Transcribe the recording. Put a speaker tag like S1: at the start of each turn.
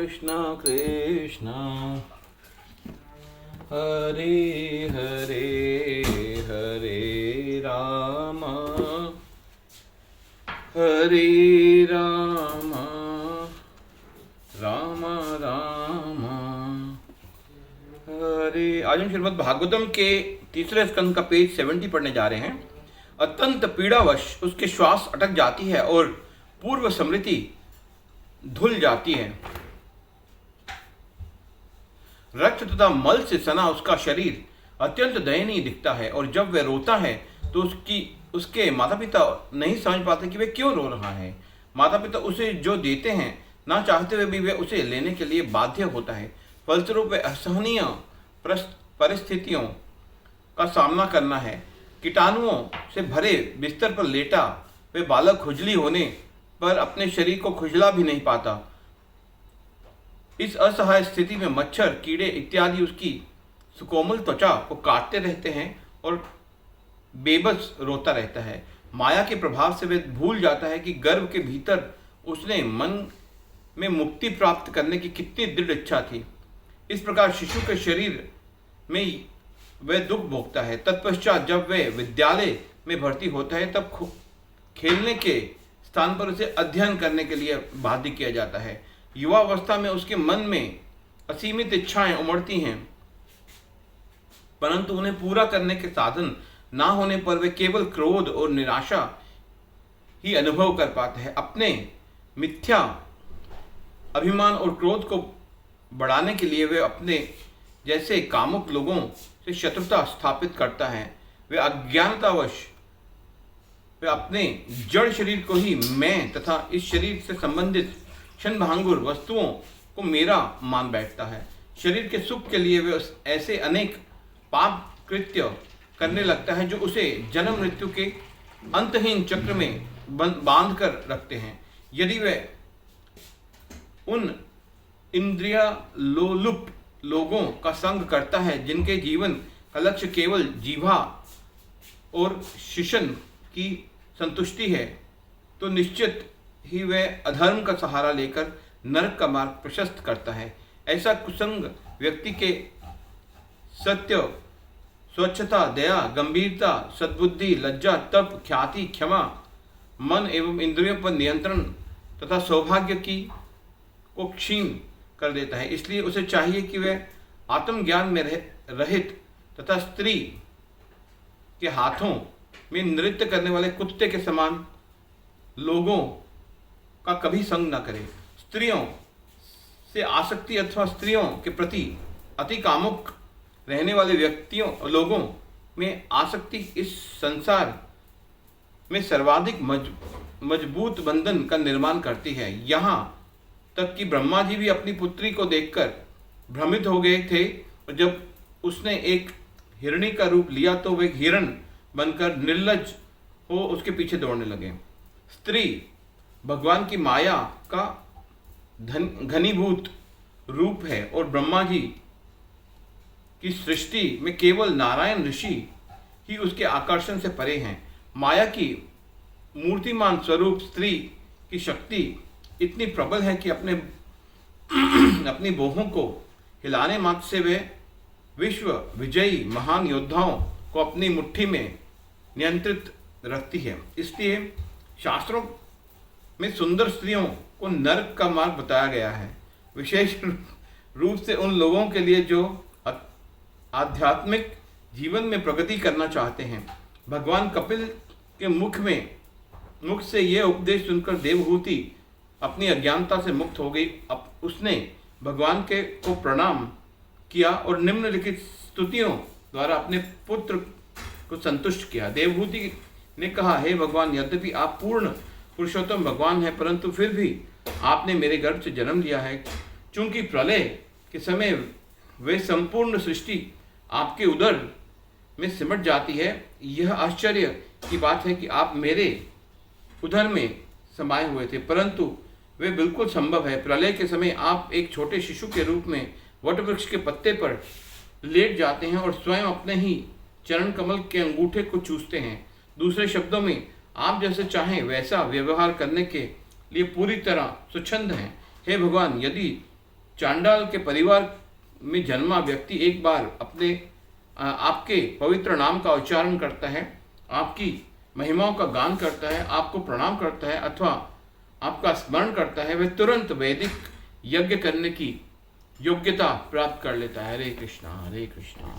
S1: कृष्ण कृष्ण हरे हरे हरे राम राम राम हरे। आज हम श्रीमद् भागवतम के तीसरे स्कंद का पेज 70 पढ़ने जा रहे हैं। अत्यंत पीड़ावश उसके श्वास अटक जाती है और पूर्व स्मृति धुल जाती है। रक्त तथा मल से सना उसका शरीर अत्यंत दयनीय दिखता है और जब वह रोता है तो उसके माता पिता नहीं समझ पाते कि वह क्यों रो रहा है। माता पिता उसे जो देते हैं ना चाहते हुए भी वह उसे लेने के लिए बाध्य होता है। फलस्वरूप वह असहनीय परिस्थितियों का सामना करना है। कीटाणुओं से भरे बिस्तर पर लेटा वह बालक खुजली होने पर अपने शरीर को खुजला भी नहीं पाता। इस असहाय स्थिति में मच्छर, कीड़े इत्यादि उसकी सुकोमल त्वचा को काटते रहते हैं और बेबस रोता रहता है। माया के प्रभाव से वह भूल जाता है कि गर्भ के भीतर उसने मन में मुक्ति प्राप्त करने की कितनी दृढ़ इच्छा थी। इस प्रकार शिशु के शरीर में वह दुख भोगता है। तत्पश्चात जब वह विद्यालय में भर्ती होता है तब खेलने के स्थान पर उसे अध्ययन करने के लिए बाध्य किया जाता है। युवावस्था में उसके मन में असीमित इच्छाएं उमड़ती हैं, परंतु उन्हें पूरा करने के साधन ना होने पर वे केवल क्रोध और निराशा ही अनुभव कर पाते हैं। अपने मिथ्या अभिमान और क्रोध को बढ़ाने के लिए वे अपने जैसे कामुक लोगों से शत्रुता स्थापित करता है। वे अज्ञानतावश वे अपने जड़ शरीर को ही मैं तथा इस शरीर से संबंधित क्षणभंगुर वस्तुओं को मेरा मान बैठता है। शरीर के सुख के लिए वे ऐसे अनेक पाप कृत्य करने लगता है जो उसे जन्म मृत्यु के अंतहीन चक्र में बांध कर रखते हैं। यदि वे उन इंद्रियालोलुप लोगों का संग करता है जिनके जीवन का लक्ष्य केवल जीवा और शिशन की संतुष्टि है, तो निश्चित ही वह अधर्म का सहारा लेकर नरक का मार्ग प्रशस्त करता है। ऐसा कुसंग व्यक्ति के सत्य, स्वच्छता, दया, गंभीरता, सद्बुद्धि, लज्जा, तप, ख्याति, क्षमा, मन एवं इंद्रियों पर नियंत्रण तथा सौभाग्य को क्षीण कर देता है। इसलिए उसे चाहिए कि वह आत्मज्ञान में रहित तथा स्त्री के हाथों में नृत्य करने वाले कुत्ते के समान लोगों का कभी संग न करे। स्त्रियों से आसक्ति अथवा स्त्रियों के प्रति अति कामुक रहने वाले लोगों में आसक्ति इस संसार में सर्वाधिक मजबूत बंधन का निर्माण करती है। यहाँ तक कि ब्रह्मा जी भी अपनी पुत्री को देखकर भ्रमित हो गए थे और जब उसने एक हिरणी का रूप लिया तो वे हिरण बनकर निर्लज हो उसके पीछे दौड़ने लगे। स्त्री भगवान की माया का घनीभूत रूप है और ब्रह्मा जी की सृष्टि में केवल नारायण ऋषि ही उसके आकर्षण से परे हैं। माया की मूर्तिमान स्वरूप स्त्री की शक्ति इतनी प्रबल है कि अपनी बाहों को हिलाने मात्र से वे विश्व विजयी महान योद्धाओं को अपनी मुट्ठी में नियंत्रित रखती है। इसलिए शास्त्रों में सुंदर स्त्रियों को नरक का मार्ग बताया गया है, विशेष रूप से उन लोगों के लिए जो आध्यात्मिक जीवन में प्रगति करना चाहते हैं। भगवान कपिल के मुख से यह उपदेश सुनकर देवहूति अपनी अज्ञानता से मुक्त हो गई। अब उसने भगवान को प्रणाम किया और निम्नलिखित स्तुतियों द्वारा अपने पुत्र को संतुष्ट किया। देवहूति ने कहा, हे भगवान, यद्यपि आप पूर्ण पुरुषोत्तम भगवान हैं, परंतु फिर भी आपने मेरे गर्भ से जन्म लिया है। चूंकि प्रलय के समय वे संपूर्ण सृष्टि आपके उदर में सिमट जाती है, यह आश्चर्य की बात है कि आप मेरे उदर में समाये हुए थे, परंतु वे बिल्कुल संभव है। प्रलय के समय आप एक छोटे शिशु के रूप में वटवृक्ष के पत्ते पर लेट जाते हैं और स्वयं अपने ही चरण कमल के अंगूठे को चूसते हैं। दूसरे शब्दों में, आप जैसे चाहें वैसा व्यवहार करने के लिए पूरी तरह स्वच्छंद हैं। हे भगवान, यदि चांडाल के परिवार में जन्मा व्यक्ति एक बार अपने आपके पवित्र नाम का उच्चारण करता है, आपकी महिमाओं का गान करता है, आपको प्रणाम करता है अथवा आपका स्मरण करता है, वह तुरंत वैदिक यज्ञ करने की योग्यता प्राप्त कर लेता है। हरे कृष्णा हरे कृष्णा।